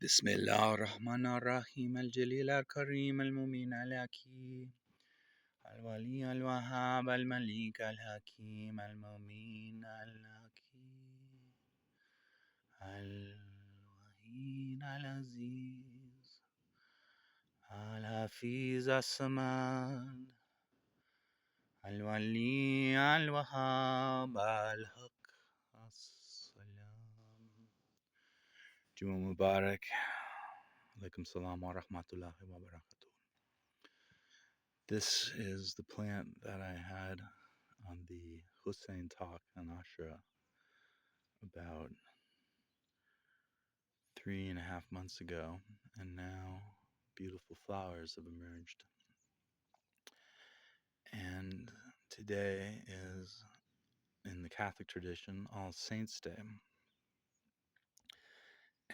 بسم الله الرحمن الرحيم الجليل الكريم المؤمن الحكيم الولي الوهاب الملك الحكيم المؤمن الحكيم الوهين العزيز الحفيظ الصمد الولي الوهاب الحق السلام. Juma Mubarak. Alaikum salam wa rahmatullahi wa barakatuh. This is the plant that I had on the Hussein talk in Ashra about 3.5 months ago, and now beautiful flowers have emerged. And today is, in the Catholic tradition, All Saints' Day.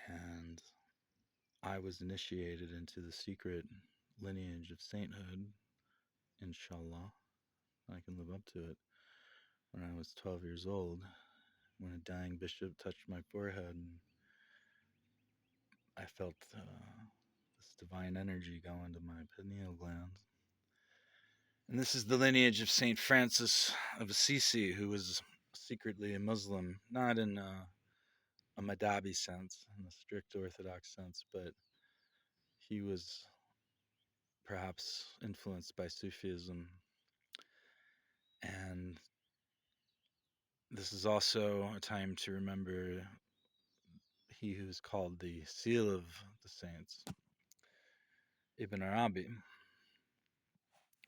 And I was initiated into the secret lineage of sainthood, inshallah. I can live up to it. When I was 12 years old, when a dying bishop touched my forehead, I felt this divine energy go into my pineal gland. And this is the lineage of Saint Francis of Assisi, who was secretly a Muslim, not in a Madhabi sense, in the strict Orthodox sense, but he was perhaps influenced by Sufism. And this is also a time to remember he who's called the seal of the saints, Ibn Arabi,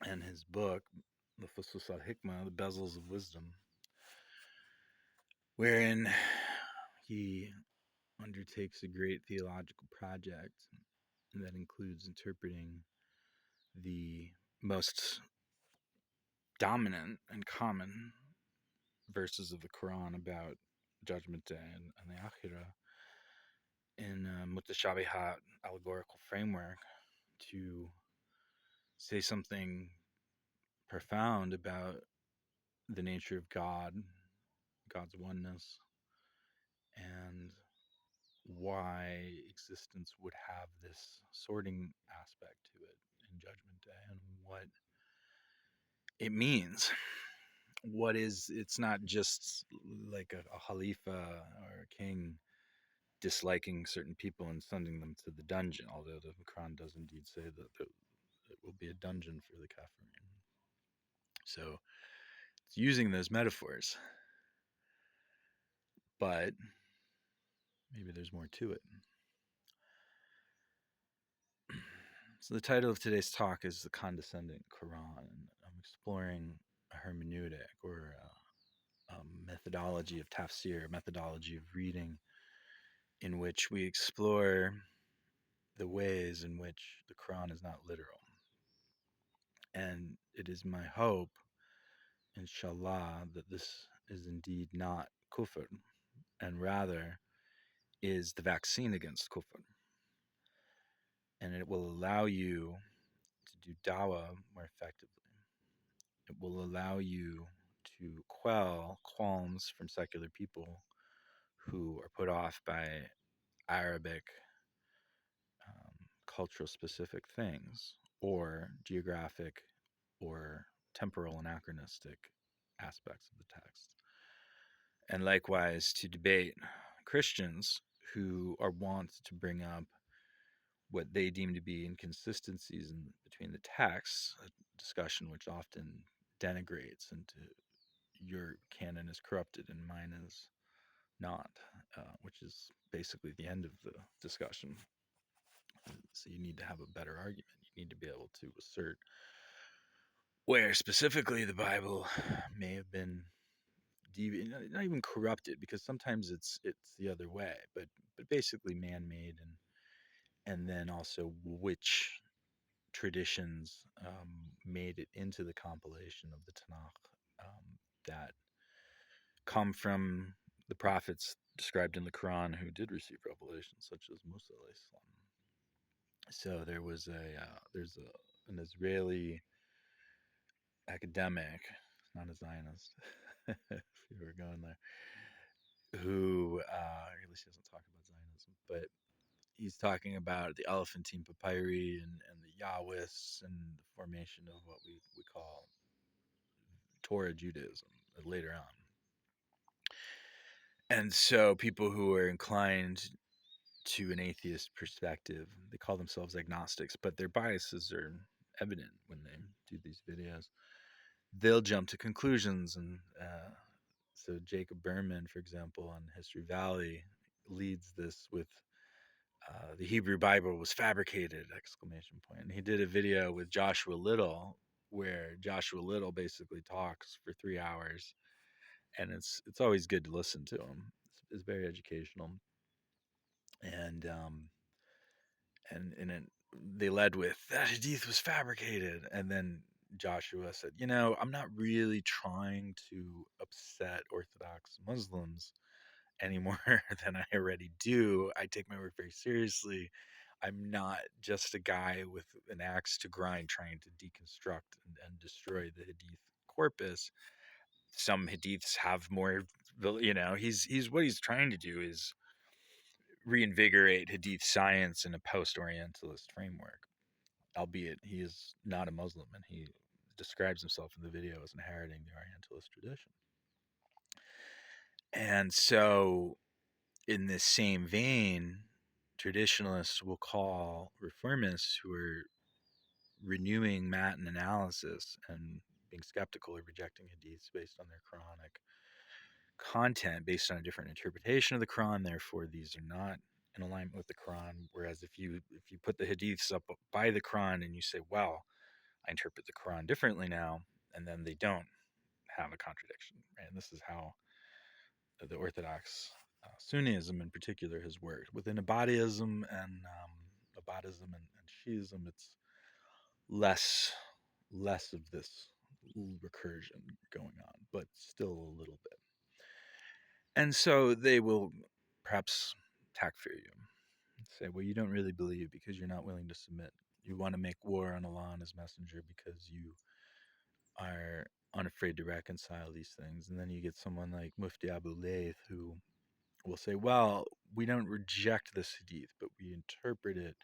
and his book, the Fusus al-Hikmah, the Bezels of Wisdom, wherein he undertakes a great theological project that includes interpreting the most dominant and common verses of the Quran about Judgment Day and the Akhirah in a mutashabihat allegorical framework to say something profound about the nature of God, God's oneness, and why existence would have this sorting aspect to it in Judgment Day, and what it means. What is, it's not just like a Khalifa or a king disliking certain people and sending them to the dungeon, although the Quran does indeed say that it will be a dungeon for the Kafirin. So it's using those metaphors, but maybe there's more to it. So the title of today's talk is The Condescendant Qur'an, and I'm exploring a hermeneutic, or a methodology of tafsir, a methodology of reading, in which we explore the ways in which the Quran is not literal. And it is my hope, inshallah, that this is indeed not kufr, and rather is the vaccine against kufr. And it will allow you to do dawah more effectively. It will allow you to quell qualms from secular people who are put off by Arabic cultural specific things, or geographic or temporal anachronistic aspects of the text. And likewise to debate Christians who are wont to bring up what they deem to be inconsistencies between the texts, a discussion which often denigrates into your canon is corrupted and mine is not, which is basically the end of the discussion. So you need to have a better argument. You need to be able to assert where specifically the Bible may have been not even corrupted, because sometimes it's the other way, but basically man-made, and then also which traditions made it into the compilation of the Tanakh that come from the prophets described in the Quran who did receive revelation, such as Musa alayhi salam. So there's an Israeli academic, not a Zionist, if you were going there, who at least he doesn't talk about Zionism, but he's talking about the Elephantine papyri and the Yahwists and the formation of what we call Torah Judaism later on. And so people who are inclined to an atheist perspective, they call themselves agnostics, but their biases are evident when they do these videos. They'll jump to conclusions, and so Jacob Berman, for example, on History Valley, leads this with the Hebrew Bible was fabricated! Exclamation point. And he did a video with Joshua Little, where Joshua Little basically talks for 3 hours, and it's always good to listen to him. It's very educational, and they led with that hadith was fabricated, and then Joshua said, I'm not really trying to upset Orthodox Muslims any more than I already do. I take my work very seriously. I'm not just a guy with an axe to grind trying to deconstruct and destroy the hadith corpus. Some hadiths have more, he's what he's trying to do is reinvigorate hadith science in a post-Orientalist framework, albeit he is not a Muslim, and he describes himself in the video as inheriting the Orientalist tradition. And so, in this same vein, traditionalists will call reformists who are renewing Matin analysis and being skeptical or rejecting hadiths based on their Quranic content, based on a different interpretation of the Quran. Therefore, these are not in alignment with the Quran. Whereas if you put the hadiths up by the Quran and you say, well, I interpret the Quran differently now, and then they don't have a contradiction, right? And this is how the Orthodox Sunnism in particular has worked. Within Ibadism and Shiism, it's less of this recursion going on, but still a little bit. And so they will perhaps takfir you and say, well, you don't really believe because you're not willing to submit. You want to make war on Allah and his messenger because you are unafraid to reconcile these things. And then you get someone like Mufti Abu Layth who will say, well, we don't reject this hadith, but we interpret it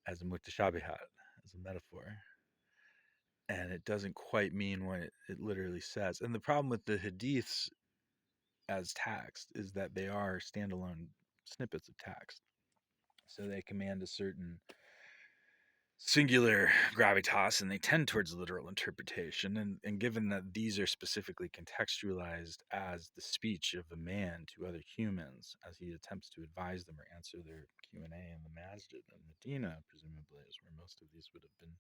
as a mutashabihat, as a metaphor. And it doesn't quite mean what it literally says. And the problem with the hadiths as text is that they are standalone snippets of text. So they command a certain singular gravitas, and they tend towards literal interpretation. And given that these are specifically contextualized as the speech of a man to other humans as he attempts to advise them or answer their Q&A in the masjid in Medina, presumably is where most of these would have been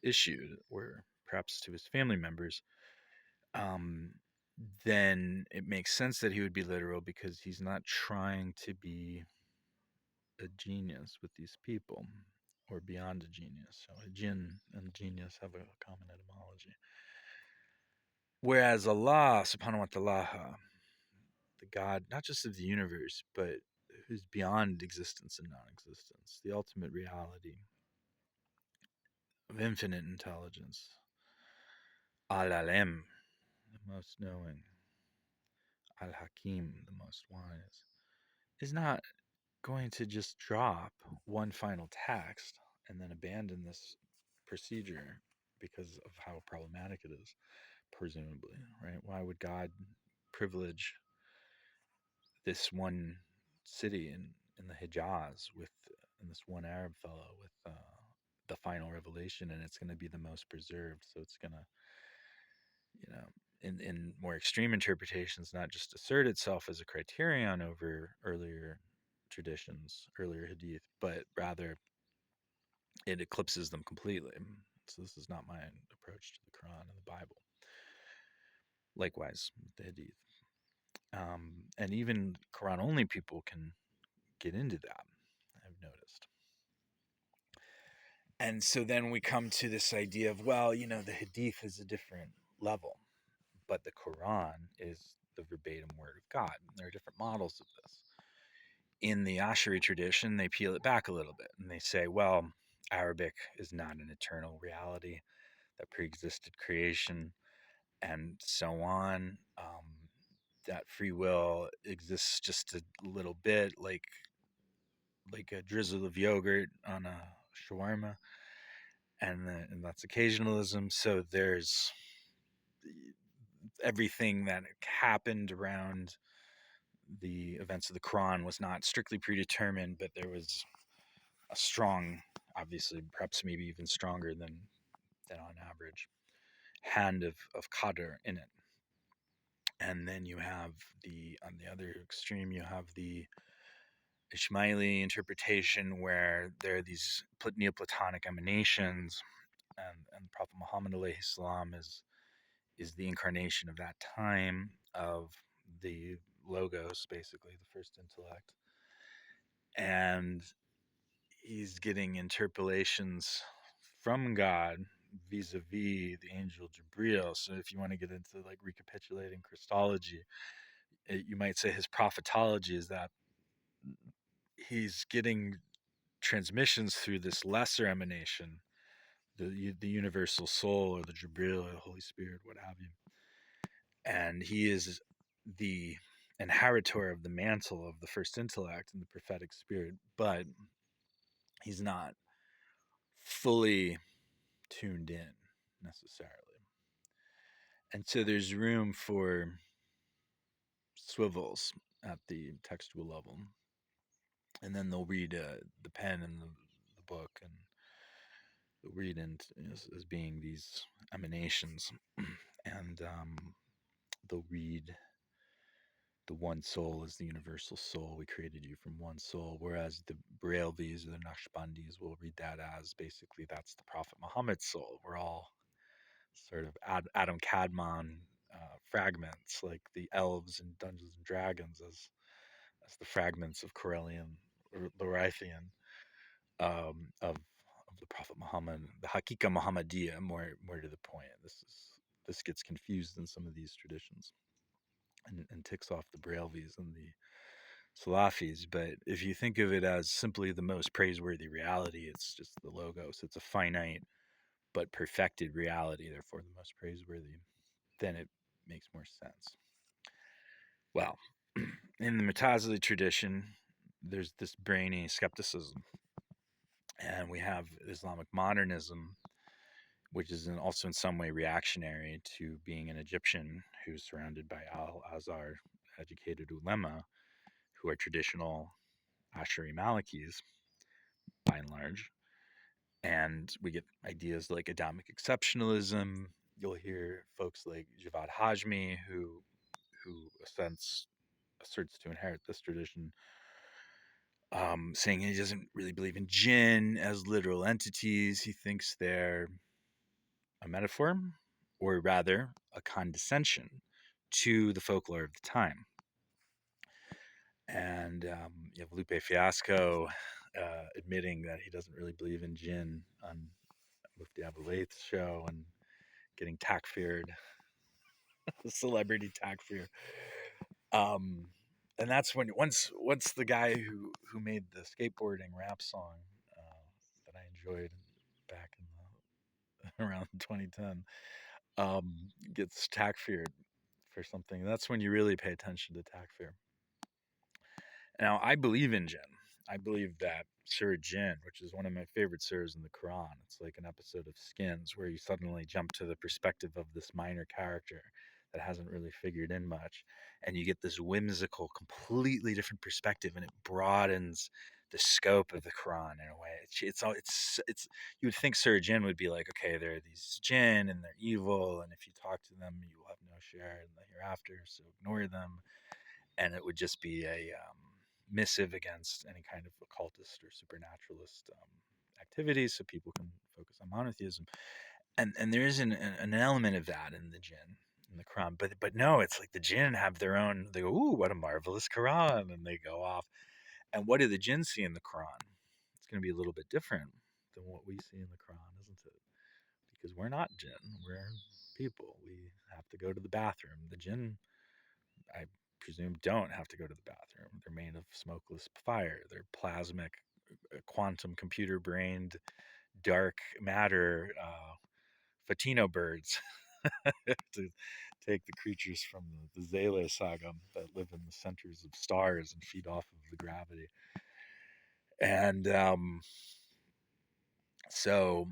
issued, or perhaps to his family members, then it makes sense that he would be literal, because he's not trying to be a genius with these people, or beyond a genius. So a jinn and genius have a common etymology. Whereas Allah subhanahu wa ta'ala, the God not just of the universe, but who's beyond existence and non-existence, the ultimate reality of infinite intelligence, Al-Alim, the most knowing, Al-Hakim, the most wise, is not going to just drop one final text and then abandon this procedure because of how problematic it is, presumably, right? Why would God privilege this one city in the Hijaz with and this one Arab fellow with the final revelation, and it's going to be the most preserved? So it's going to, in more extreme interpretations, not just assert itself as a criterion over earlier traditions, earlier hadith, but rather it eclipses them completely. So this is not my approach to the Quran and the Bible. Likewise, the hadith. And even Quran only people can get into that, I've noticed. And so then we come to this idea of, well, the hadith is a different level, but the Quran is the verbatim word of God. There are different models of this. In the Ash'ari tradition, they peel it back a little bit and they say, well, Arabic is not an eternal reality that pre-existed creation and so on. That free will exists just a little bit, like like a drizzle of yogurt on a shawarma, and that's occasionalism. So there's everything that happened around the events of the Quran was not strictly predetermined, but there was a strong, obviously, perhaps maybe even stronger than on average, hand of qadr in it. And then you have on the other extreme, you have the Ismaili interpretation where there are these Neoplatonic emanations, and Prophet Muhammad alayhi salam is the incarnation of that time of the logos, basically the first intellect, and he's getting interpolations from God vis-a-vis the angel Jibril. So if you want to get into like recapitulating Christology, you might say his prophetology is that he's getting transmissions through this lesser emanation, the universal soul or the Jibril or the Holy Spirit, what have you. And he is the inheritor of the mantle of the first intellect and the prophetic spirit, but he's not fully tuned in necessarily. And so there's room for swivels at the textual level. And then they'll read the pen and the book, and they'll read as being these emanations. And they'll read the one soul is the universal soul. We created you from one soul. Whereas the Brailvis or the Naqshbandis will read that as basically that's the Prophet Muhammad's soul. We're all sort of Adam Kadmon fragments, like the elves in Dungeons and Dragons, as the fragments of Corellian or Lerithian of the Prophet Muhammad, the Hakika Muhammadiyah. More to the point. This gets confused in some of these traditions, and ticks off the Brailvis and the Salafis. But if you think of it as simply the most praiseworthy reality, it's just the logos. It's a finite but perfected reality, therefore the most praiseworthy. Then it makes more sense. Well, in the Mutazili tradition, there's this brainy skepticism, and we have Islamic modernism, which is also in some way reactionary to being an Egyptian who's surrounded by Al-Azhar educated ulema, who are traditional Ash'ari Malikis, by and large. And we get ideas like Adamic exceptionalism. You'll hear folks like Javad Hajmi, who asserts to inherit this tradition, saying he doesn't really believe in jinn as literal entities. He thinks they're a metaphor, or rather a condescension to the folklore of the time. And you have Lupe Fiasco admitting that he doesn't really believe in jinn on Mufti Abu Layth's show, and getting takfired, celebrity takfir. And that's when once the guy who made the skateboarding rap song that I enjoyed back in around 2010 gets takfired for something. That's when you really pay attention to takfir. Now, I believe in jinn. I believe that Surah Jinn, which is one of my favorite surahs in the Quran, it's like an episode of Skins where you suddenly jump to the perspective of this minor character that hasn't really figured in much, and you get this whimsical, completely different perspective, and it broadens the scope of the Quran in a way. It's you would think Surah Jinn would be like, okay, there are these jinn and they're evil, and if you talk to them, you will have no share in the hereafter, so ignore them, and it would just be a missive against any kind of occultist or supernaturalist activities, so people can focus on monotheism. And there is an element of that in the jinn in the Quran, but no, it's like the jinn have their own. They go, ooh, what a marvelous Quran, and they go off. And what do the jinn see in the Quran? It's going to be a little bit different than what we see in the Quran, isn't it? Because we're not jinn, we're people. We have to go to the bathroom. The jinn, I presume, don't have to go to the bathroom. They're made of smokeless fire. They're plasmic, quantum computer brained, dark matter, Fatino birds to take the creatures from the Zele saga that live in the centers of stars and feed off of the gravity. And so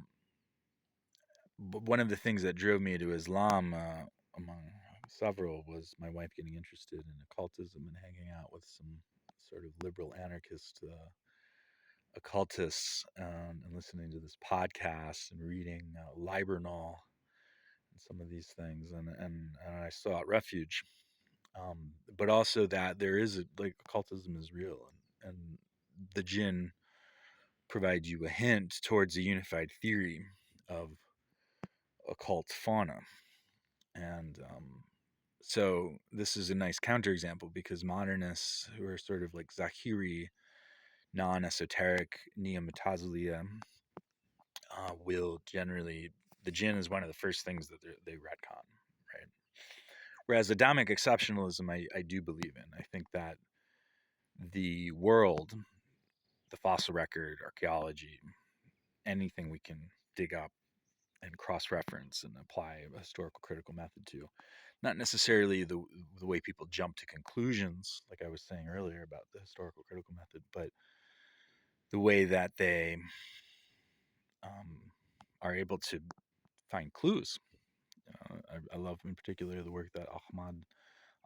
one of the things that drove me to Islam, among several, was my wife getting interested in occultism and hanging out with some sort of liberal anarchist occultists, and listening to this podcast and reading Libernal and some of these things, and I sought refuge. But also that there is like occultism is real, and the jinn provide you a hint towards a unified theory of occult fauna. And so this is a nice counterexample, because modernists who are sort of like Zahiri, non-esoteric neo-Mutazilia, will generally, the jinn is one of the first things that they retcon, right? Whereas Adamic exceptionalism, I do believe in. I think that the world, the fossil record, archaeology, anything we can dig up and cross-reference and apply a historical critical method to, not necessarily the way people jump to conclusions, like I was saying earlier about the historical critical method, but the way that they um, are able to find clues. I love in particular the work that Ahmad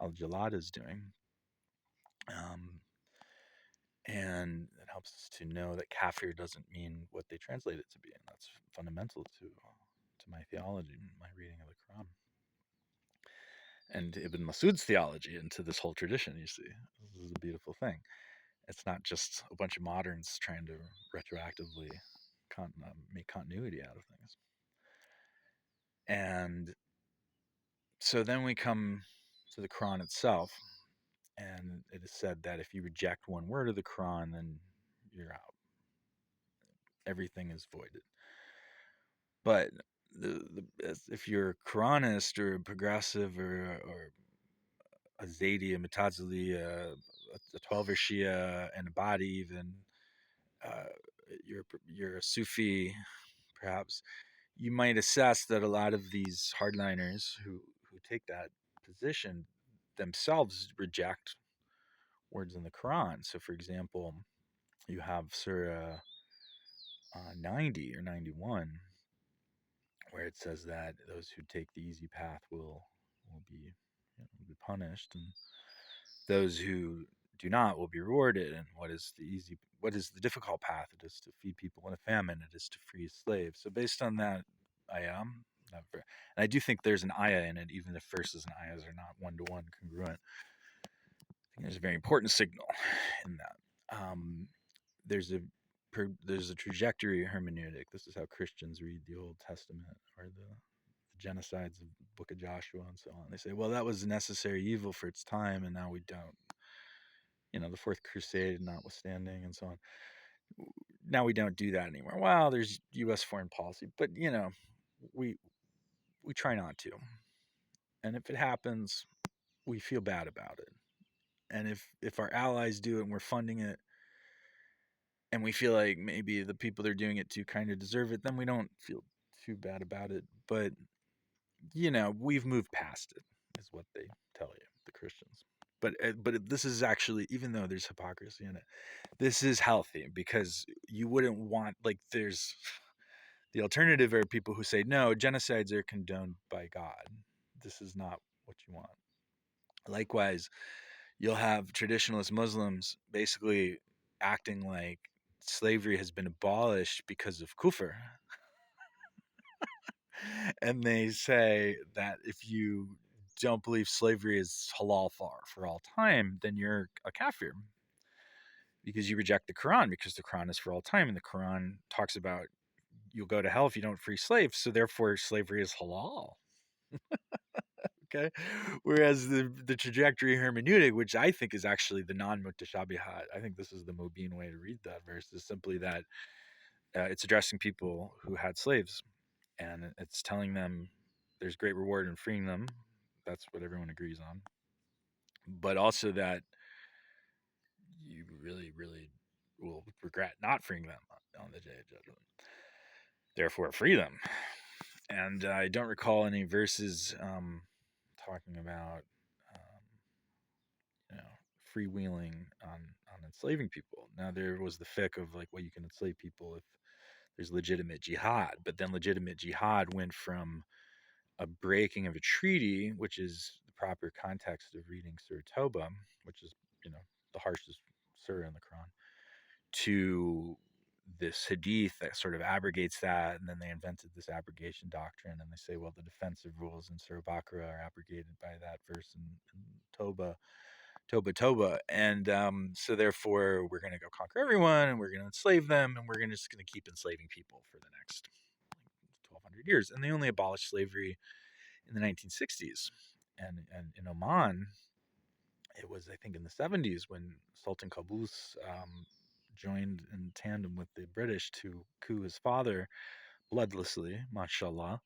al-Jalad is doing, um, and it helps us to know that kafir doesn't mean what they translate it to be, and that's fundamental to my theology, my reading of the Quran, and Ibn Masud's theology into this whole tradition. You see, this is a beautiful thing. It's not just a bunch of moderns trying to retroactively make continuity out of things. And so then we come to the Quran itself, and it is said that if you reject one word of the Quran, then you're out. Everything is voided. But if you're a Quranist or a progressive or a Zaidi, a Mutazili, a 12er Shia, and a Badi, even, uh, you're a Sufi, perhaps, you might assess that a lot of these hardliners who take that position themselves reject words in the Quran. So, for example, you have Surah 90 or 91, where it says that those who take the easy path will be punished, and those who do not will be rewarded. And what is the difficult path? It is to feed people in a famine. It is to free slaves. So based on that ayah, and I do think there's an ayah in it, even if verses and ayahs are not one to one congruent. I think there's a very important signal in that. There's a there's a trajectory hermeneutic. This is how Christians read the Old Testament, or the genocides of the Book of Joshua and so on. They say, well, that was a necessary evil for its time, and now we don't. The Fourth Crusade notwithstanding, and so on. Now we don't do that anymore. Well, there's U.S. foreign policy, but we we try not to. And if it happens, we feel bad about it. And if our allies do it and we're funding it, and we feel like maybe the people they're doing it to kind of deserve it, then we don't feel too bad about it. But we've moved past it, is what they tell you, the Christians. But this is actually, even though there's hypocrisy in it, this is healthy, because you wouldn't want, like, there's the alternative are people who say no, genocides are condoned by God. This is not what you want. Likewise, you'll have traditionalist Muslims basically acting like slavery has been abolished because of kufr. And they say that if you don't believe slavery is halal for all time, then you're a kafir, because you reject the Quran, because the Quran is for all time, and the Quran talks about you'll go to hell if you don't free slaves, so therefore slavery is halal. Okay, whereas the trajectory hermeneutic, which I think is actually the non-mutashabihat, I think this is the Mobeen way to read that verse, is simply that it's addressing people who had slaves, and it's telling them there's great reward in freeing them. That's what everyone agrees on. But also that you really, really will regret not freeing them on the day of judgment. Therefore, free them. And I don't recall any verses talking about, um, freewheeling on enslaving people. Now there was the fiqh of like, well, you can enslave people if there's legitimate jihad, but then legitimate jihad went from a breaking of a treaty, which is the proper context of reading Surah Toba, which is, you know, the harshest surah in the Quran, to this hadith that sort of abrogates that, and then they invented this abrogation doctrine, and they say, well, the defensive rules in Surah Baqarah are abrogated by that verse in Toba, Toba, and so therefore we're going to go conquer everyone, and we're going to enslave them, and we're just going to keep enslaving people for the next 1,200 years. And they only abolished slavery in the 1960s, and in Oman, it was, I think, in the 70s when Sultan Qaboos joined in tandem with the British to coup his father bloodlessly, mashallah.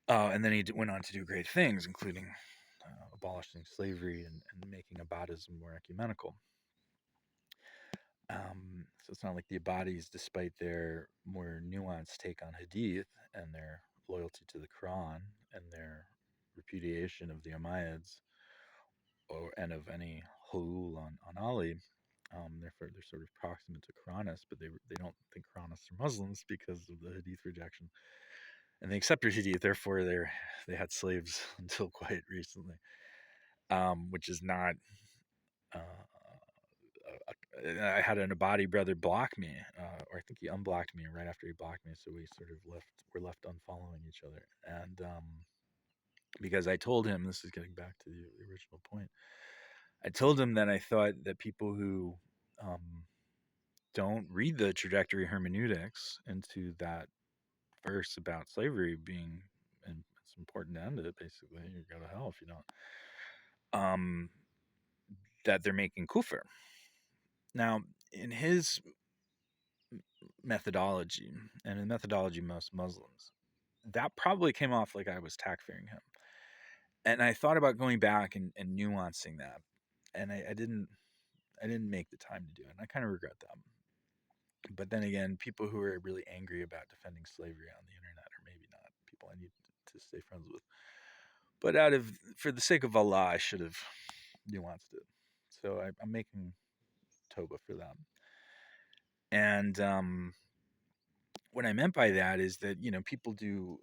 And then he went on to do great things, including abolishing slavery and making Abadism more ecumenical. So it's not like the Abadis, despite their more nuanced take on Hadith and their loyalty to the Quran and their repudiation of the Umayyads and of any hulul on Ali, therefore they're sort of proximate to Quranists, but they don't think Quranists are Muslims because of the Hadith rejection, and they accepted Hadith. Therefore, they had slaves until quite recently, which is not. I had an Abadi brother block me, or I think he unblocked me right after he blocked me. So we sort of were left unfollowing each other, and because I told him, this is getting back to the original point. I told him that I thought that people who don't read the trajectory hermeneutics into that verse about slavery being, and it's important to end it, basically, you go to hell if you don't, that they're making kufr. Now, in his methodology, and in methodology most Muslims, that probably came off like I was takfiring him. And I thought about going back and nuancing that, and I didn't make the time to do it, and I kind of regret that. But then again, people who are really angry about defending slavery on the internet are maybe not people I need to stay friends with. But for the sake of Allah, I should have nuanced it. So I'm making Toba for that. And what I meant by that is that, you know, people do,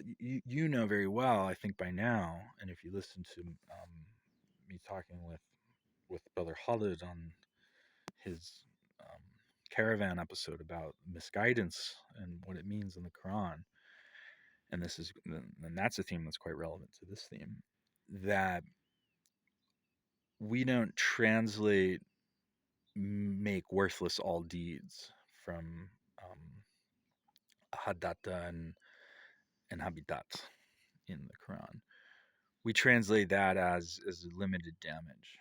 you know very well, I think by now, and if you listen to me talking with Brother Khalid on his caravan episode about misguidance and what it means in the Quran, and that's a theme that's quite relevant to this theme, that we don't translate make worthless all deeds from hadata and habitat in the Quran. We translate that as limited damage,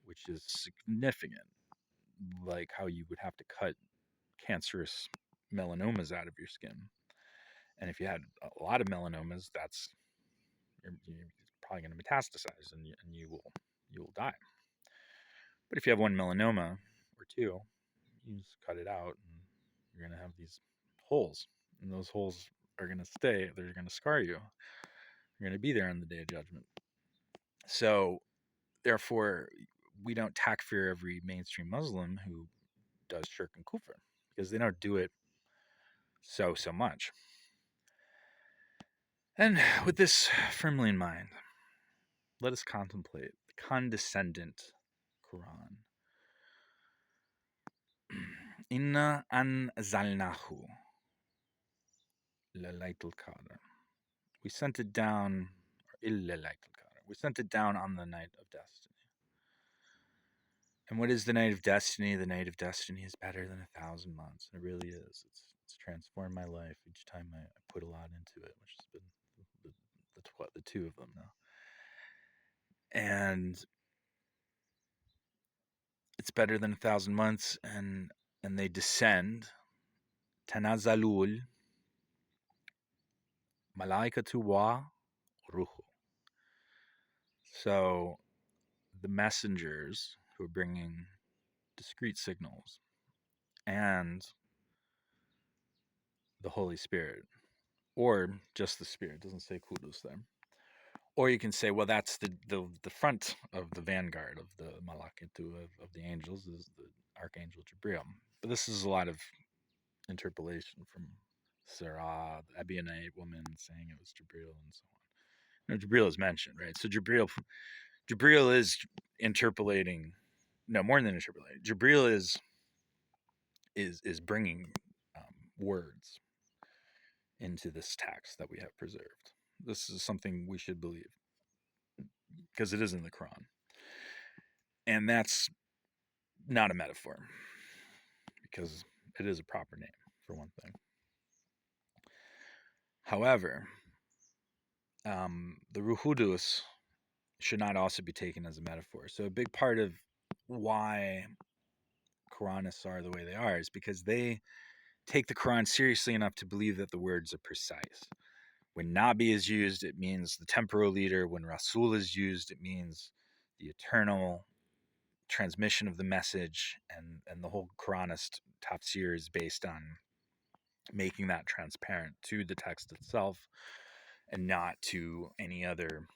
which is significant, like how you would have to cut cancerous melanomas out of your skin. And if you had a lot of melanomas, you're probably going to metastasize, and you will die. But if you have one melanoma or two, you just cut it out, and you're going to have these holes, and those holes are going to stay. They're going to scar you. You're going to be there on the day of judgment. So, therefore, we don't takfir every mainstream Muslim who does shirk and kufr, because they don't do it so much. And with this firmly in mind, let us contemplate the Condescendant Qur'an. Inna anzalnahu Laylatul Qadr. We sent it down, we sent it down on the night of destiny. And what is the night of destiny? The night of destiny is better than 1,000 months. And it really is. It's transformed my life each time I put a lot into it, which has been the two of them now. And it's better than 1,000 months, and they descend. Tanazalul malaikatu wa ruhu. So the messengers who are bringing discrete signals and the Holy Spirit, or just the Spirit, doesn't say Kudus there, Or you can say, well, that's the front of the vanguard of the malakitu of the angels is the archangel Jibril. But this is a lot of interpolation from Sarah, the Ebionite woman, saying it was Jibril and so on. No, Jibril is mentioned, right? So Jibril is interpolating. No, more than interpolating. Jibril is bringing words into this text that we have preserved. This is something we should believe because it is in the Quran, and that's not a metaphor because it is a proper name for one thing. However, the Ruhudus should not also be taken as a metaphor. So a big part of why Quranists are the way they are is because they take the Quran seriously enough to believe that the words are precise. When Nabi is used, it means the temporal leader. When Rasul is used, it means the eternal transmission of the message. And the whole Quranist tafsir is based on making that transparent to the text itself and not to any other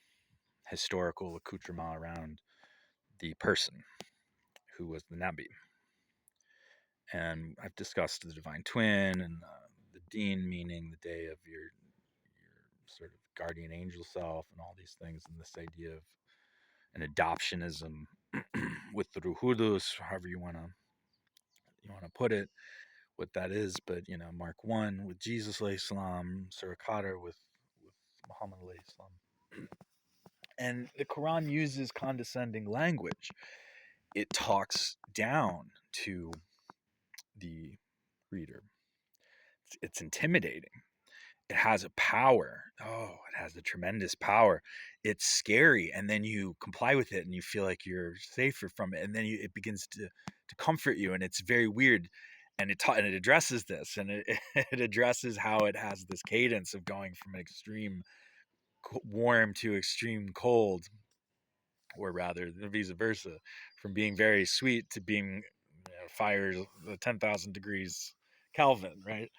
historical accoutrement around the person who was the Nabi. And I've discussed the divine twin and the Deen, meaning the day of your sort of guardian angel self, and all these things, and this idea of an adoptionism with the Ruhudus, however you want to put it, what that is. But Mark 1 with Jesus alayhi salam, Surah Qadr with Muhammad alayhi salam. And the Quran uses condescending language. It talks down to the reader. It's intimidating. It has a power. Oh, it has a tremendous power. It's scary, and then you comply with it, and you feel like you're safer from it, and then it begins to comfort you, and it's very weird. And it addresses this, and it addresses how it has this cadence of going from extreme warm to extreme cold, or rather, vice versa, from being very sweet to being fire 10,000 degrees Kelvin, right?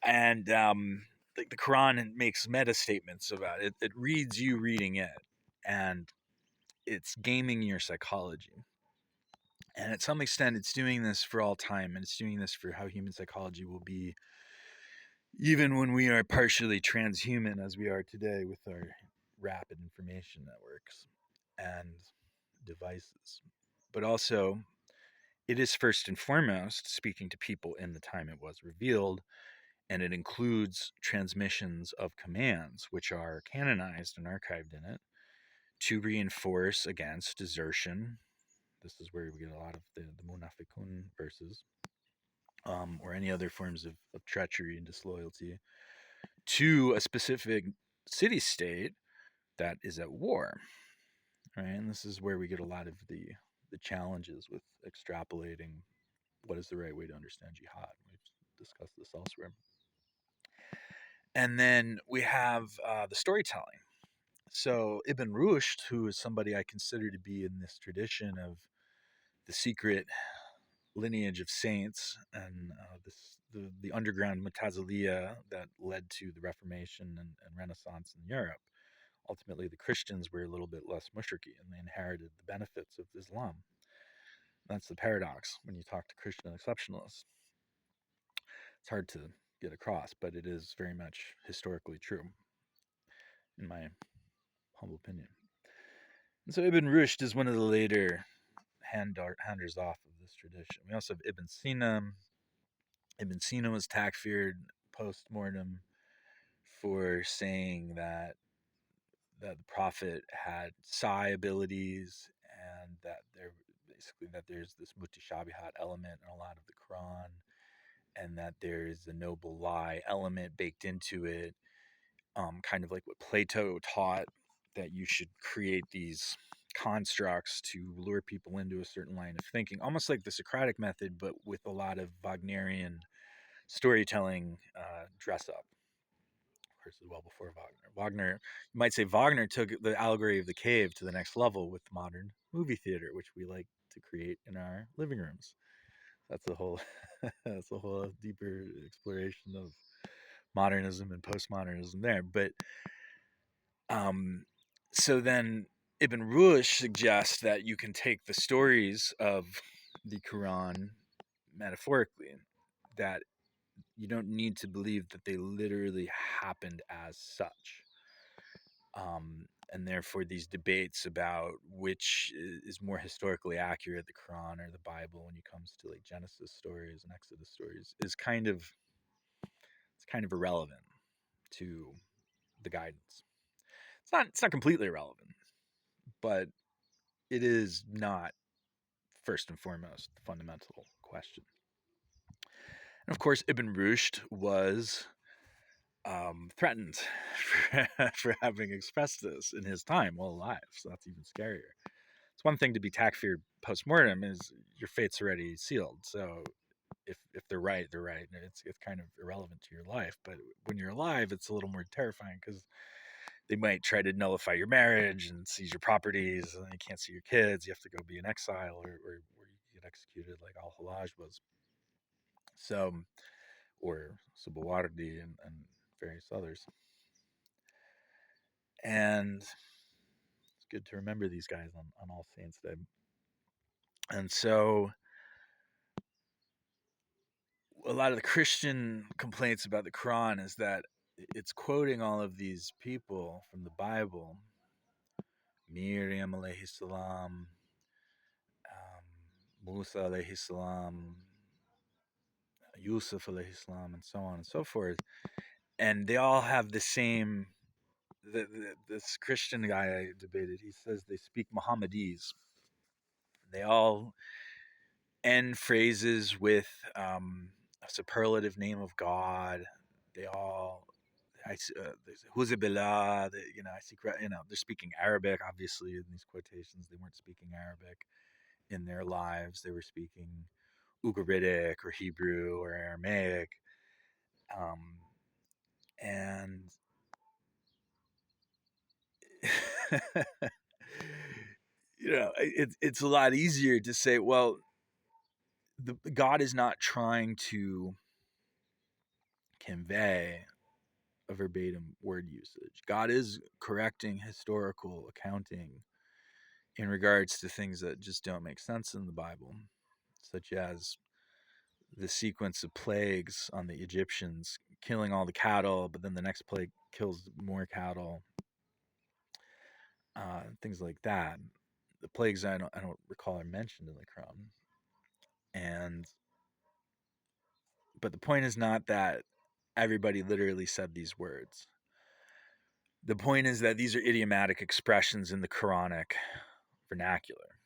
And the Quran makes meta statements about it. It reads you reading it, and it's gaming your psychology. And at some extent, it's doing this for all time, and it's doing this for how human psychology will be, even when we are partially transhuman, as we are today with our rapid information networks and devices. But also, it is first and foremost speaking to people in the time it was revealed, and it includes transmissions of commands, which are canonized and archived in it, to reinforce against desertion. This is where we get a lot of the munafiqun verses, or any other forms of treachery and disloyalty to a specific city state that is at war. Right? And this is where we get a lot of the challenges with extrapolating what is the right way to understand jihad. We've discussed this elsewhere. And then we have the storytelling. So Ibn Rushd, who is somebody I consider to be in this tradition of the secret lineage of saints and the underground Mutaziliya that led to the Reformation and Renaissance in Europe. Ultimately, the Christians were a little bit less mushriki, and they inherited the benefits of Islam. That's the paradox when you talk to Christian exceptionalists. It's hard to get across, but it is very much historically true, in my humble opinion. And so Ibn Rushd is one of the later handers off of this tradition. We also have Ibn Sina. Ibn Sina was takfired post-mortem for saying that the prophet had psi abilities, and that there's this mutashabihat element in a lot of the Quran, and that there's a noble lie element baked into it, kind of like what Plato taught, that you should create these constructs to lure people into a certain line of thinking, almost like the Socratic method, but with a lot of Wagnerian storytelling dress up. Of course, well before Wagner, you might say Wagner took the allegory of the cave to the next level with modern movie theater, which we like to create in our living rooms. That's a whole that's a whole deeper exploration of modernism and postmodernism there. But So then Ibn Rushd suggests that you can take the stories of the Quran metaphorically, that you don't need to believe that they literally happened as such. And therefore, these debates about which is more historically accurate, the Quran or the Bible, when it comes to like Genesis stories and Exodus stories, is kind of irrelevant to the guidance. It's not completely irrelevant, but it is not first and foremost the fundamental question. And of course, Ibn Rushd was threatened for having expressed this in his time while alive, so that's even scarier. It's one thing to be takfired post mortem; is your fate's already sealed. So if they're right, they're right. It's kind of irrelevant to your life. But when you're alive, it's a little more terrifying because they might try to nullify your marriage and seize your properties, and you can't see your kids. You have to go be in exile, or you get executed like Al Halaj was. So, or Subawardi and various others. And it's good to remember these guys on All Saints Day. And so a lot of the Christian complaints about the Quran is that it's quoting all of these people from the Bible, Miriam alayhi salam, Musa alayhi salam, Yusuf alayhi salam, and so on and so forth. And they all have the same. This Christian guy I debated, he says they speak Mohammedese. They all end phrases with a superlative name of God. They all, Huzabillah, I see, they're speaking Arabic, obviously, in these quotations. They weren't speaking Arabic in their lives. They were speaking Ugaritic or Hebrew or Aramaic. And it's a lot easier to say, well, God is not trying to convey a verbatim word usage. God is correcting historical accounting in regards to things that just don't make sense in the Bible, such as the sequence of plagues on the Egyptians killing all the cattle, but then the next plague kills more cattle, things like that. The plagues I don't recall are mentioned in the Quran, and but the point is not that everybody literally said these words. The point is that these are idiomatic expressions in the Quranic vernacular.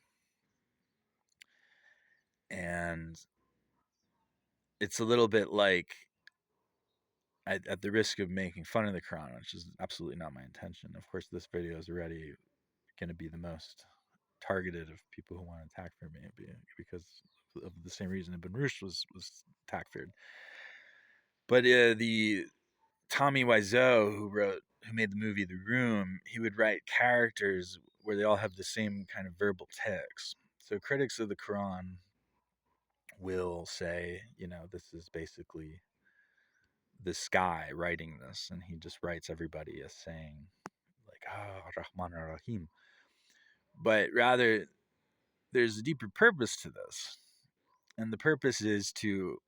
And it's a little bit like, at the risk of making fun of the Quran, which is absolutely not my intention. Of course, this video is already going to be the most targeted of people who want to attack for me because of the same reason Ibn Rushd was takfired. But the Tommy Wiseau, who made the movie The Room, he would write characters where they all have the same kind of verbal tics. So critics of the Quran will say, this is basically this guy writing this, and he just writes everybody as saying like Rahman Rahim. But rather, there's a deeper purpose to this, and the purpose is to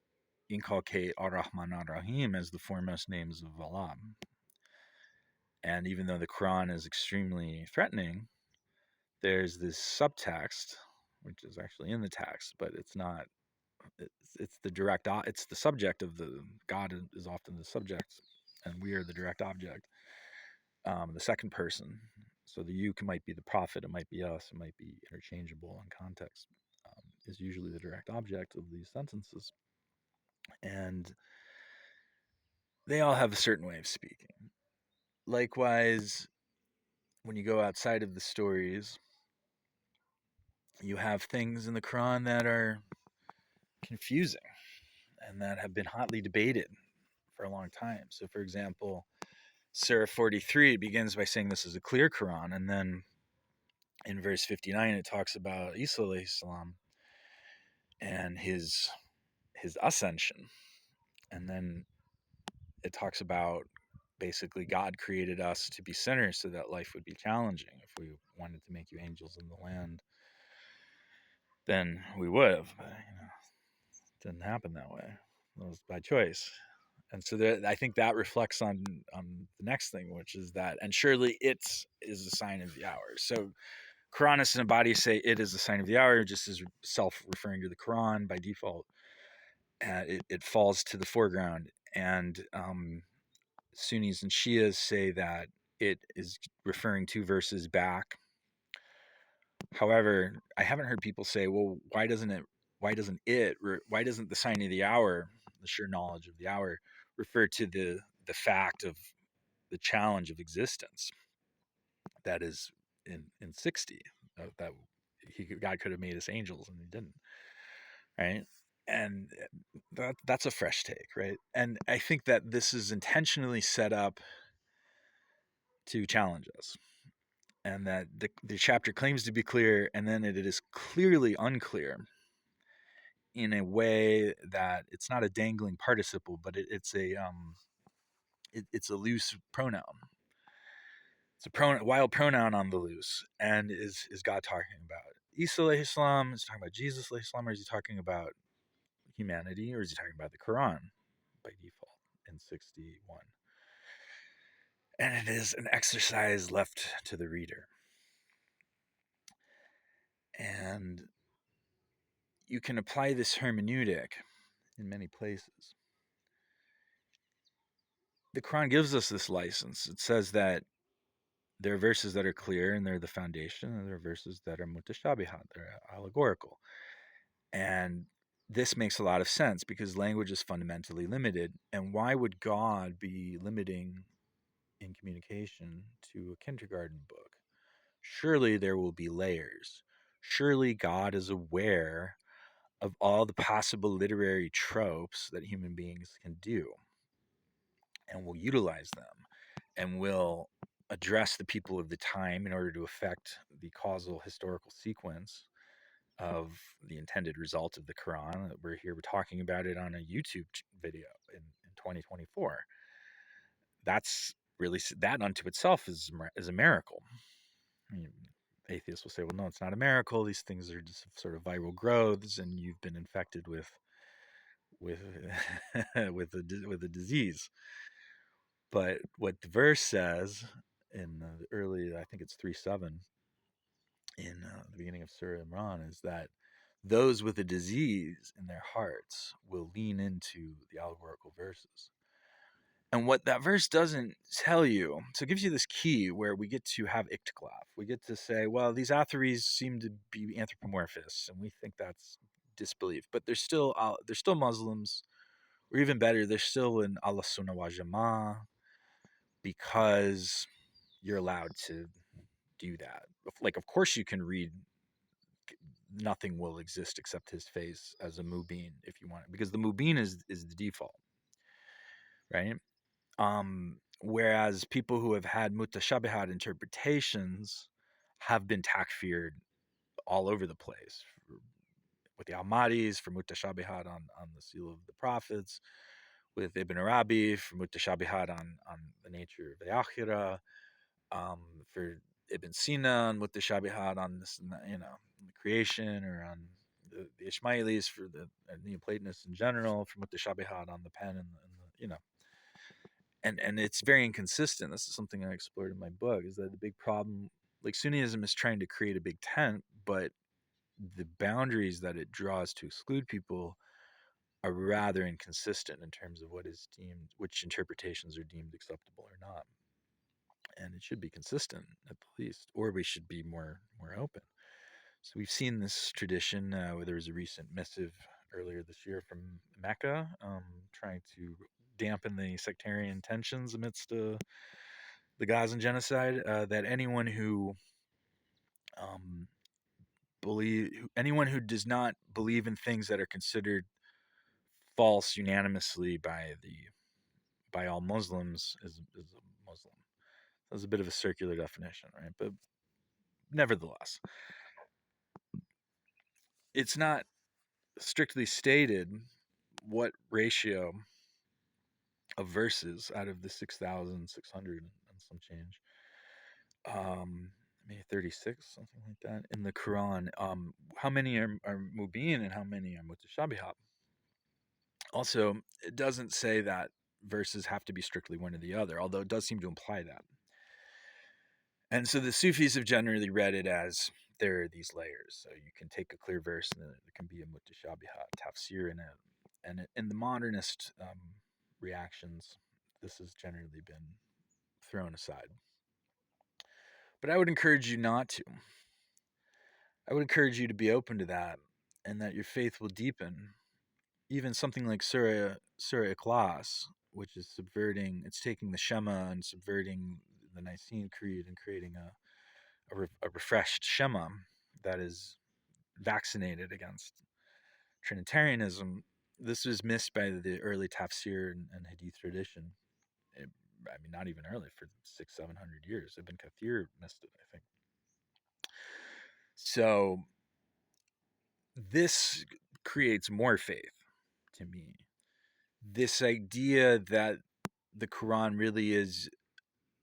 inculcate Ar-Rahman Ar-Rahim as the foremost names of Allah. And even though the Quran is extremely threatening, there's this subtext, which is actually in the text, but it's not. It's it's the subject of the God is often the subject, and we are the direct object, the second person. So the you might be the prophet, it might be us, it might be interchangeable in context. Is usually the direct object of these sentences, and they all have a certain way of speaking. Likewise, when you go outside of the stories, you have things in the Quran that are confusing and that have been hotly debated for a long time. So, for example, Surah 43 begins by saying this is a clear Quran, and then in verse 59 it talks about Isa alayhi salam and his ascension, and then it talks about basically God created us to be sinners so that life would be challenging. If we wanted to make you angels in the land, then we would have. But, it didn't happen that way. It was by choice. And so I think that reflects on the next thing, which is that, and surely it is a sign of the hour. So Quranists and Abadis say it is a sign of the hour, just as self-referring to the Quran by default. It falls to the foreground. And Sunnis and Shias say that it is referring 2 verses back. However, I haven't heard people say, well, why doesn't the sign of the hour, the sure knowledge of the hour, refer to the fact of the challenge of existence that is in 60, that God could have made us angels and he didn't, right? And that's a fresh take, right? And I think that this is intentionally set up to challenge us, and that the chapter claims to be clear, and then it is clearly unclear in a way that it's not a dangling participle, but it's a loose pronoun. It's a wild pronoun on the loose. And is God talking about Isa alayhi salam? Is he talking about Jesus alayhi salam? Or is he talking about humanity? Or is he talking about the Quran by default in 61? And it is an exercise left to the reader. And you can apply this hermeneutic in many places. The Quran gives us this license. It says that there are verses that are clear and they're the foundation, and there are verses that are mutashabihat, they're allegorical. And this makes a lot of sense because language is fundamentally limited. And why would God be limiting in communication to a kindergarten book? Surely there will be layers. Surely God is aware of all the possible literary tropes that human beings can do and will utilize them and will address the people of the time in order to affect the causal historical sequence of the intended result of the Quran. We're talking about it on a YouTube video in 2024. That's really, that unto itself is a miracle. I mean, atheists will say, well, no, it's not a miracle. These things are just sort of viral growths, and you've been infected with with with a disease. But what the verse says in the early, I think it's 3:7 in the beginning of Surah Imran, is that those with a disease in their hearts will lean into the allegorical verses. And what that verse doesn't tell you, so it gives you this key where we get to have iktiklaf. We get to say, well, these Atharis seem to be anthropomorphists, and we think that's disbelief. But they're still Muslims, or even better, they're still in Allah Sunnah wa Jama'ah, because you're allowed to do that. Like, of course you can read nothing will exist except his face as a mubin if you want it, because the mubin is the default, right? Whereas people who have had mutashabihat interpretations have been takfired all over the place, with the Ahmadis for mutashabihat on the seal of the prophets, with Ibn Arabi for mutashabihat on the nature of the akhirah, for Ibn Sina on mutashabihat on this, the creation, or on the Ishmaelis for the Neoplatonists in general for mutashabihat on the pen and and it's very inconsistent. This is something I explored in my book, is that the big problem, like Sunnism is trying to create a big tent, but the boundaries that it draws to exclude people are rather inconsistent in terms of which interpretations are deemed acceptable or not. And it should be consistent at the least, or we should be more open. So we've seen this tradition. There was a recent missive earlier this year from Mecca, trying to dampen the sectarian tensions amidst the Gazan genocide. That um, anyone who does not believe in things that are considered false unanimously by all Muslims is a Muslim. That's a bit of a circular definition, right? But nevertheless, it's not strictly stated what ratio of verses out of the 6,600 and some change. Maybe 36, something like that, in the Quran. How many are Mubin and how many are Mutashabihat? Also, it doesn't say that verses have to be strictly one or the other, although it does seem to imply that. And so the Sufis have generally read it as there are these layers. So you can take a clear verse and there can be a mutashabihat tafsir in it. And in the modernist reactions, this has generally been thrown aside. But I would encourage you not to. I would encourage you to be open to that and that your faith will deepen. Even something like Surah Ikhlas, which is subverting, it's taking the Shema and subverting the Nicene Creed and creating a refreshed Shema that is vaccinated against Trinitarianism. This was missed by the early tafsir and Hadith tradition. I mean, not even early, for 600-700 years. Ibn Kathir missed it, I think. So this creates more faith to me. This idea that the Quran really is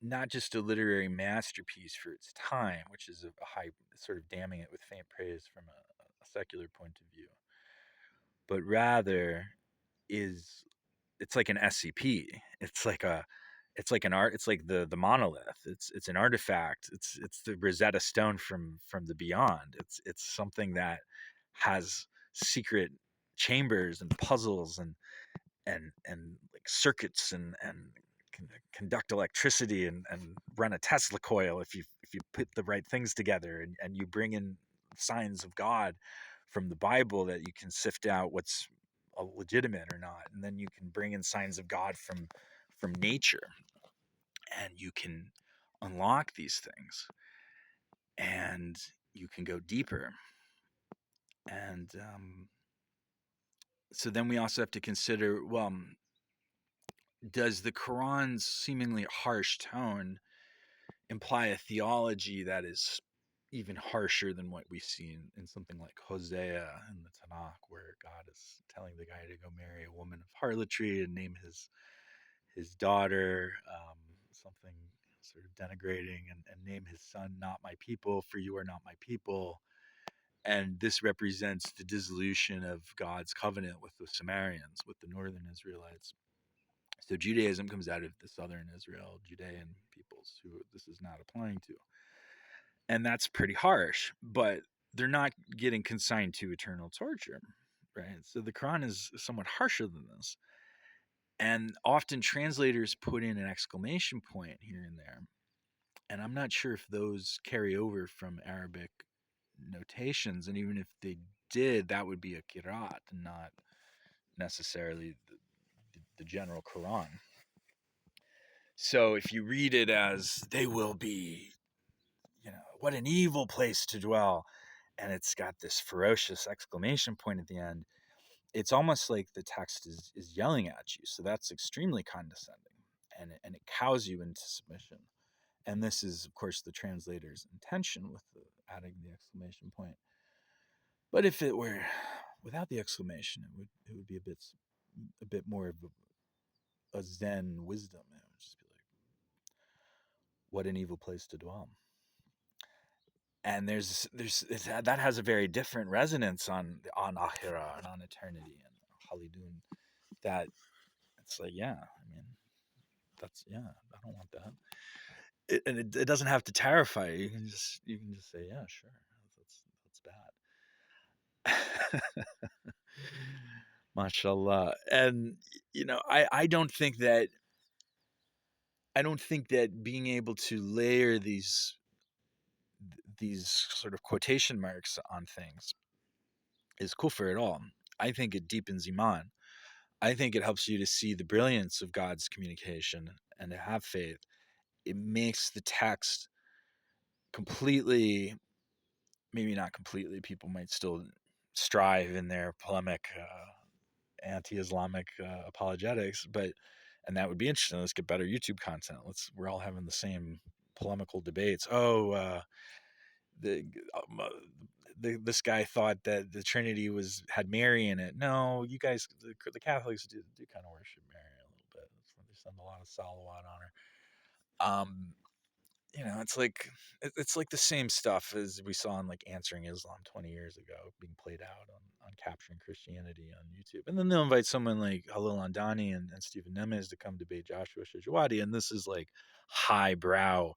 not just a literary masterpiece for its time, which is a high, sort of damning it with faint praise from a secular point of view, but rather is, it's like an SCP. It's like an art. It's like the monolith. It's an artifact. It's the Rosetta Stone from the beyond. It's something that has secret chambers and puzzles and like circuits and can conduct electricity and run a Tesla coil if you put the right things together and you bring in signs of God from the Bible that you can sift out what's legitimate or not, and then you can bring in signs of God from nature, and you can unlock these things, and you can go deeper. And so then we also have to consider, well, does the Quran's seemingly harsh tone imply a theology that is even harsher than what we see in something like Hosea in the Tanakh, where God is telling the guy to go marry a woman of harlotry and name his daughter something sort of denigrating, and name his son "not my people," for you are not my people. And this represents the dissolution of God's covenant with the Samaritans, with the northern Israelites. So Judaism comes out of the southern Israel, Judean peoples who this is not applying to. And that's pretty harsh, but they're not getting consigned to eternal torture, right? So the Quran is somewhat harsher than this. And often translators put in an exclamation point here and there. And I'm not sure if those carry over from Arabic notations. And even if they did, that would be a kirat, not necessarily the general Quran. So if you read it as they will be, what an evil place to dwell, and it's got this ferocious exclamation point at the end, it's almost like the text is yelling at you. So that's extremely condescending, and it cows you into submission. And this is, of course, the translator's intention with adding the exclamation point. But if it were without the exclamation, it would be a bit more of a Zen wisdom. It would just be like, what an evil place to dwell. And that has a very different resonance on Akhirah and on eternity and Khalidun. That it's like, yeah, I mean, I don't want that. It doesn't have to terrify you. You can just say, yeah, sure, that's bad. Mashallah. And I don't think that being able to layer these sort of quotation marks on things is kufr at all. I think it deepens iman. I think it helps you to see the brilliance of God's communication and to have faith. It makes the text completely, maybe not completely, people might still strive in their polemic, anti-Islamic apologetics, and that would be interesting. Let's get better YouTube content. We're all having the same polemical debates. The, um, uh, this guy thought that the Trinity had Mary in it. No, you guys, the Catholics do kind of worship Mary a little bit. We send a lot of salawat on her. It's like the same stuff as we saw in like Answering Islam 20 years ago being played out on Capturing Christianity on YouTube. And then they'll invite someone like Halil Andani and Stephen Nemes to come debate Joshua Shajwadi. And this is like highbrow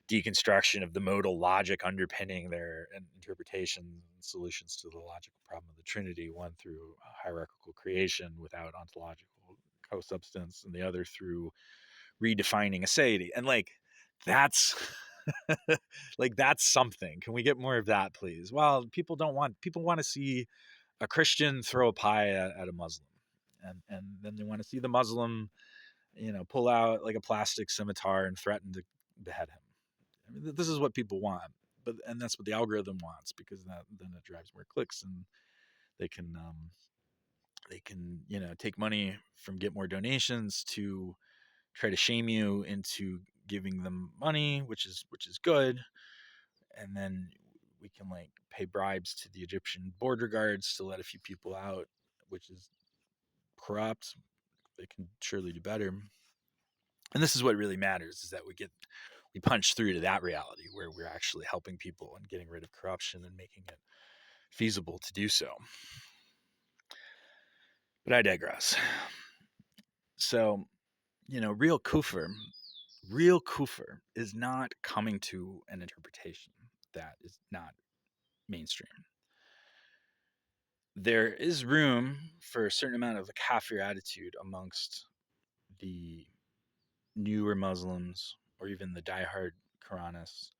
deconstruction of the modal logic underpinning their interpretations and solutions to the logical problem of the Trinity, one through hierarchical creation without ontological co-substance, and the other through redefining aseity. And like that's like that's something. Can we get more of that, please? Well, people want to see a Christian throw a pie at a Muslim. And then they want to see the Muslim, pull out like a plastic scimitar and threaten to behead him. I mean, this is what people want, and that's what the algorithm wants, because then it drives more clicks, and they can take money from get more donations to try to shame you into giving them money, which is good, and then we can like pay bribes to the Egyptian border guards to let a few people out, which is corrupt. They can surely do better. And this is what really matters, is that we punch through to that reality where we're actually helping people and getting rid of corruption and making it feasible to do so. But I digress. So, real kufr is not coming to an interpretation that is not mainstream. There is room for a certain amount of a kafir attitude amongst the newer Muslims or even the diehard Quranists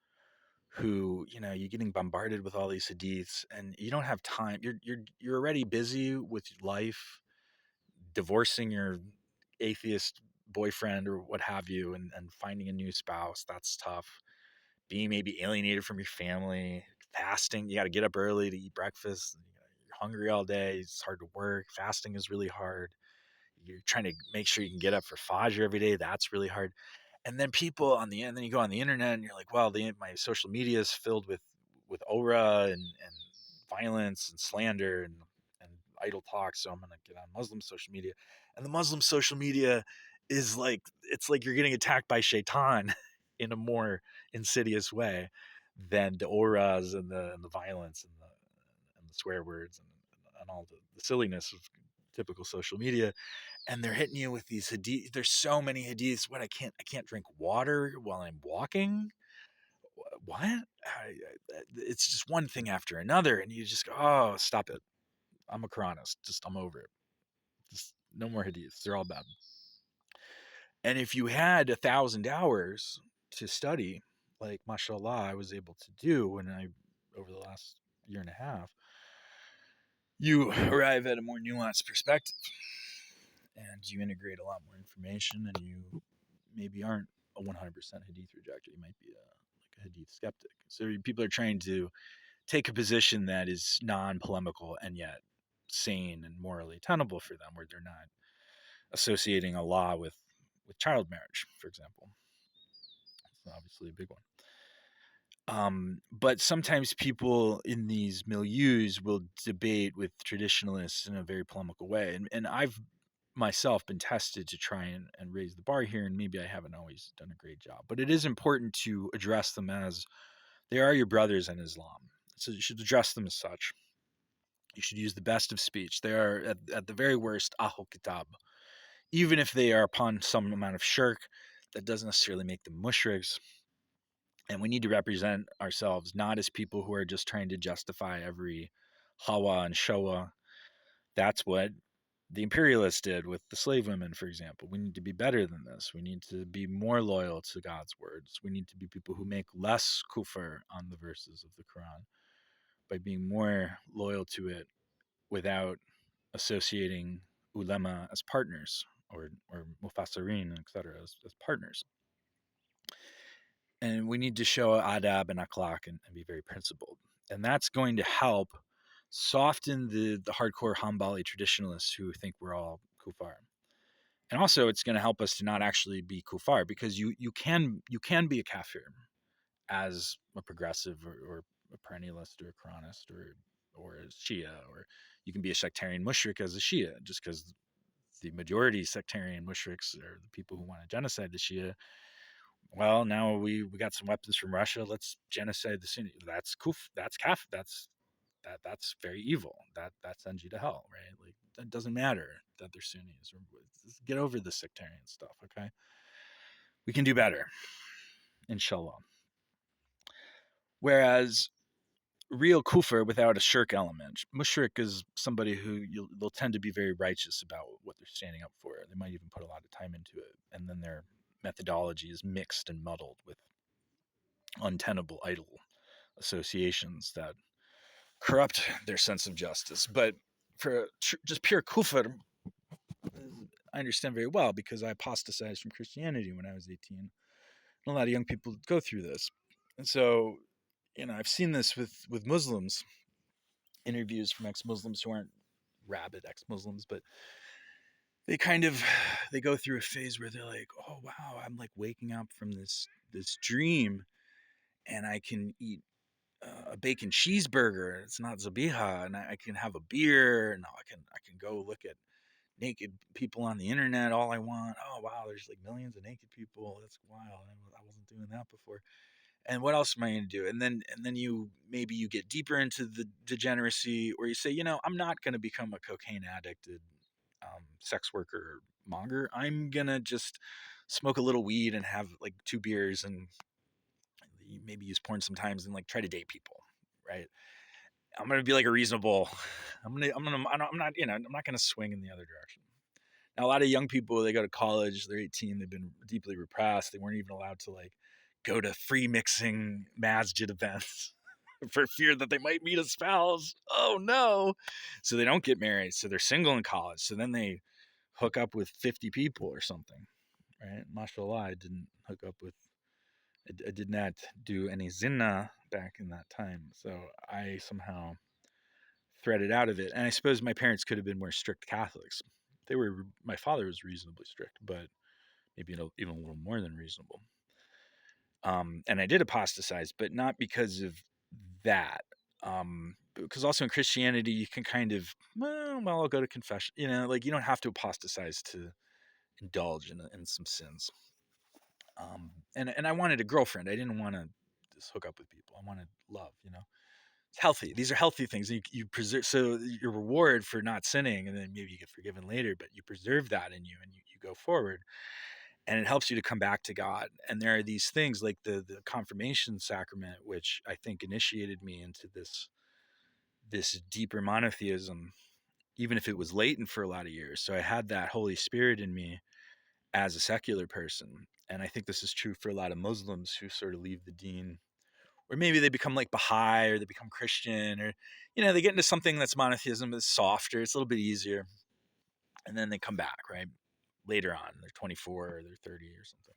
who, you're getting bombarded with all these hadiths and you don't have time. You're already busy with life, divorcing your atheist boyfriend or what have you, and finding a new spouse. That's tough. Being maybe alienated from your family, fasting. You got to get up early to eat breakfast. You're hungry all day. It's hard to work. Fasting is really hard. You're trying to make sure you can get up for Fajr every day. That's really hard. And then people then you go on the internet and you're like, well, my social media is filled with aura and violence and slander and idle talk. So I'm going to get on Muslim social media. And the Muslim social media is like, it's like you're getting attacked by shaitan in a more insidious way than the auras and the violence and the swear words and all the silliness of typical social media. And they're hitting you with these hadiths. There's so many hadiths. What, I can't drink water while I'm walking. What? It's just one thing after another, and you just go, oh, stop it. I'm a Quranist. I'm over it. Just no more hadiths. They're all bad. And if you had 1,000 hours to study, like mashallah, I was able to do over the last year and a half, you arrive at a more nuanced perspective, and you integrate a lot more information, and you maybe aren't a 100% hadith rejector. You might be like a hadith skeptic. So people are trying to take a position that is non-polemical and yet sane and morally tenable for them, where they're not associating a law with child marriage, for example. It's obviously a big one. But sometimes people in these milieus will debate with traditionalists in a very polemical way. And I've myself been tested to try and raise the bar here, and maybe I haven't always done a great job. But it is important to address them as they are your brothers in Islam. So you should address them as such. You should use the best of speech. They are, at the very worst, Ahl Kitab. Even if they are upon some amount of shirk, that doesn't necessarily make them mushriks. And we need to represent ourselves not as people who are just trying to justify every hawa and showa. That's what the imperialists did with the slave women, for example. We need to be better than this. We need to be more loyal to God's words. We need to be people who make less kufr on the verses of the Quran by being more loyal to it without associating ulema as partners or mufassirin, etc., as partners. And we need to show adab and akhlaq and be very principled. And that's going to help soften the hardcore Hanbali traditionalists who think we're all kufar. And also it's going to help us to not actually be kufar, because you can be a kafir as a progressive or a perennialist or a Quranist or a Shia, or you can be a sectarian mushrik as a Shia, just because the majority sectarian mushriks or the people who want to genocide the Shia. Well, now we got some weapons from Russia. Let's genocide the Sunni. That's kuf. That's kaf. That's very evil. That sends you to hell, right? Like it doesn't matter that they're Sunnis. Or, get over the sectarian stuff, okay? We can do better, inshallah. Whereas real kufr without a shirk element, mushrik is somebody who they'll tend to be very righteous about what they're standing up for. They might even put a lot of time into it, and then their methodology is mixed and muddled with untenable idol associations that corrupt their sense of justice. But for just pure kufr, I understand very well because I apostatized from Christianity when I was 18. And a lot of young people go through this. And so, I've seen this with Muslims, interviews from ex-Muslims who aren't rabid ex-Muslims, but they go through a phase where they're like, oh wow, I'm like waking up from this dream and I can eat a bacon cheeseburger. It's not zabiha, and I can have a beer, and I can go look at naked people on the internet all I want. Oh wow, there's like millions of naked people. That's wild. I wasn't doing that before. And what else am I going to do? And then you get deeper into the degeneracy, where you say, I'm not going to become a cocaine addicted sex worker monger. I'm gonna just smoke a little weed and have like 2 beers and maybe use porn sometimes and like try to date people, right? I'm gonna be like a reasonable. I'm not gonna swing in the other direction. Now, a lot of young people, they go to college, they're 18, they've been deeply repressed. They weren't even allowed to like go to free mixing masjid events for fear that they might meet a spouse. Oh no! So they don't get married. So they're single in college. So then they hook up with 50 people or something, right? Mashallah, I didn't hook up with. I did not do any zina back in that time. So I somehow threaded out of it. And I suppose my parents could have been more strict Catholics. My father was reasonably strict, but maybe even a little more than reasonable. And I did apostatize, but not because of that. Because also in Christianity, you can kind of, I'll go to confession. Like you don't have to apostatize to indulge in some sins. And I wanted a girlfriend. I didn't want to just hook up with people. I wanted love. It's healthy. These are healthy things. You preserve, so your reward for not sinning, and then maybe you get forgiven later, but you preserve that in you, and you go forward, and it helps you to come back to God. And there are these things like the confirmation sacrament, which I think initiated me into this deeper monotheism, even if it was latent for a lot of years. So I had that Holy Spirit in me as a secular person, and I think this is true for a lot of Muslims who sort of leave the deen, or maybe they become like Baha'i, or they become Christian, or they get into something that's monotheism, that's softer, it's a little bit easier, and then they come back, right, later on. They're 24 or they're 30 or something.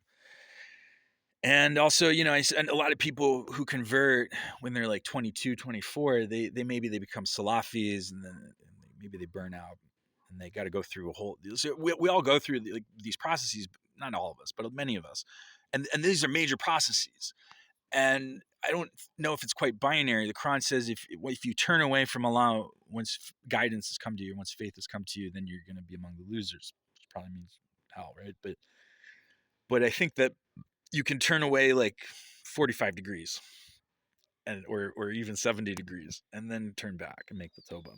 And also, and a lot of people who convert when they're like 22, 24, they maybe they become Salafis, and then maybe they burn out, and they got to go through a whole. So we all go through these processes, not all of us, but many of us, and these are major processes. And I don't know if it's quite binary. The Quran says if you turn away from Allah once guidance has come to you, once faith has come to you, then you're going to be among the losers, which probably means hell, right? But I think that you can turn away like 45 degrees or even 70 degrees and then turn back and make the tawbah.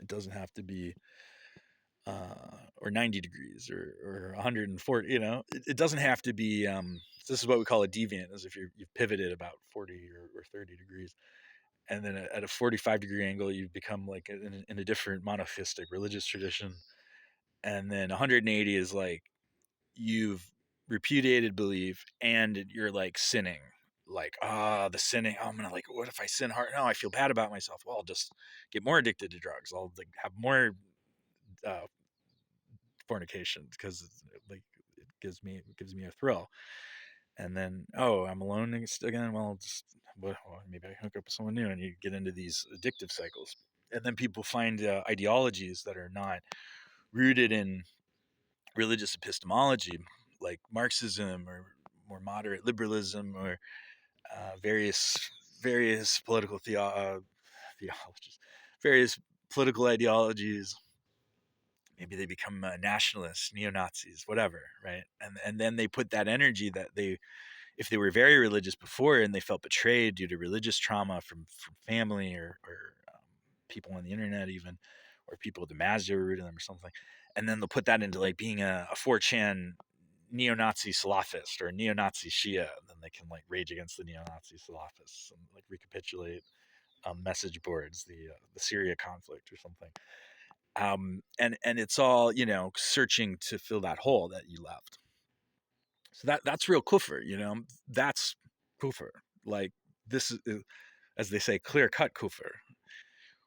It doesn't have to be or 90 degrees or 140. It doesn't have to be. This is what we call a deviant, as if you've pivoted about 40 or 30 degrees, and then at a 45-degree angle you've become like in a different monotheistic religious tradition. And then 180 is like you've repudiated belief and you're like sinning, like the sinning. Oh, I'm gonna, like, what if I sin hard? No, I feel bad about myself. Well, I'll just get more addicted to drugs. I'll like have more fornication because like it gives me a thrill. And then, oh, I'm alone again. Well, maybe I hook up with someone new, and you get into these addictive cycles. And then people find ideologies that are not rooted in religious epistemology, like Marxism or more moderate liberalism, or various political theologies, various political ideologies, maybe they become nationalists, neo-Nazis, whatever, right? And then they put that energy that they, if they were very religious before and they felt betrayed due to religious trauma from family or people on the internet even, or people with the Mazda root in them or something, and then they'll put that into like being a 4chan neo-Nazi Salafist or a neo-Nazi Shia, and then they can like rage against the neo-Nazi Salafists and like recapitulate message boards, the Syria conflict or something. And it's all, you know, searching to fill that hole that you left. So that's real kufr, you know. That's kufr. Like this is, as they say, clear cut kufr.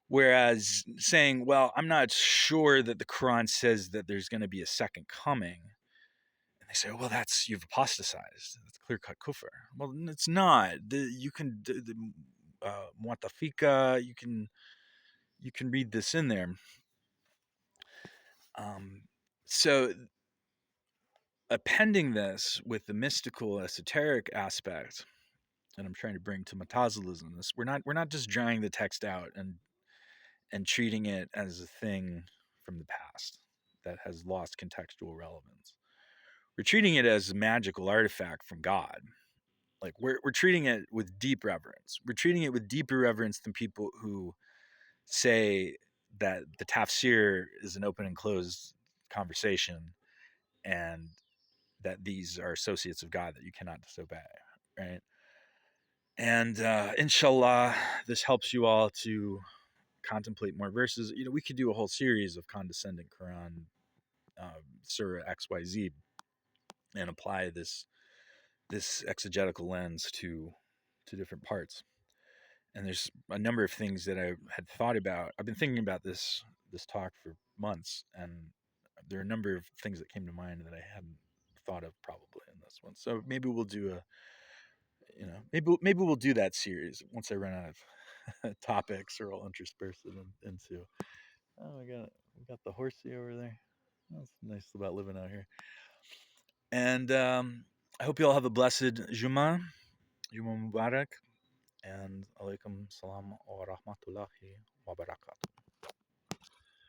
Whereas saying, well, I'm not sure that the Quran says that there's going to be a second coming, and they say, well, that's, you've apostatized. That's clear cut kufr. Well, it's not. You can muatafika. You can read this in there. So appending this with the mystical esoteric aspect, and I'm trying to bring to Mutazilism, this, we're not just drawing the text out and treating it as a thing from the past that has lost contextual relevance. We're treating it as a magical artifact from God. Like we're treating it with deep reverence. We're treating it with deeper reverence than people who say that the tafsir is an open and closed conversation and that these are associates of God that you cannot disobey, right? And inshallah, this helps you all to contemplate more verses. You know, we could do a whole series of Condescendant Qur'an, Surah XYZ, and apply this exegetical lens to different parts. And there's a number of things that I had thought about. I've been thinking about this talk for months, and there are a number of things that came to mind that I hadn't thought of probably in this one. So maybe we'll do a, you know, maybe we'll do that series once I run out of topics, or I'll intersperse it into. Oh, we got the horsey over there. That's nice about living out here. And I hope you all have a blessed Juma Mubarak, and alaikum salam wa rahmatullahi wa barakatuh.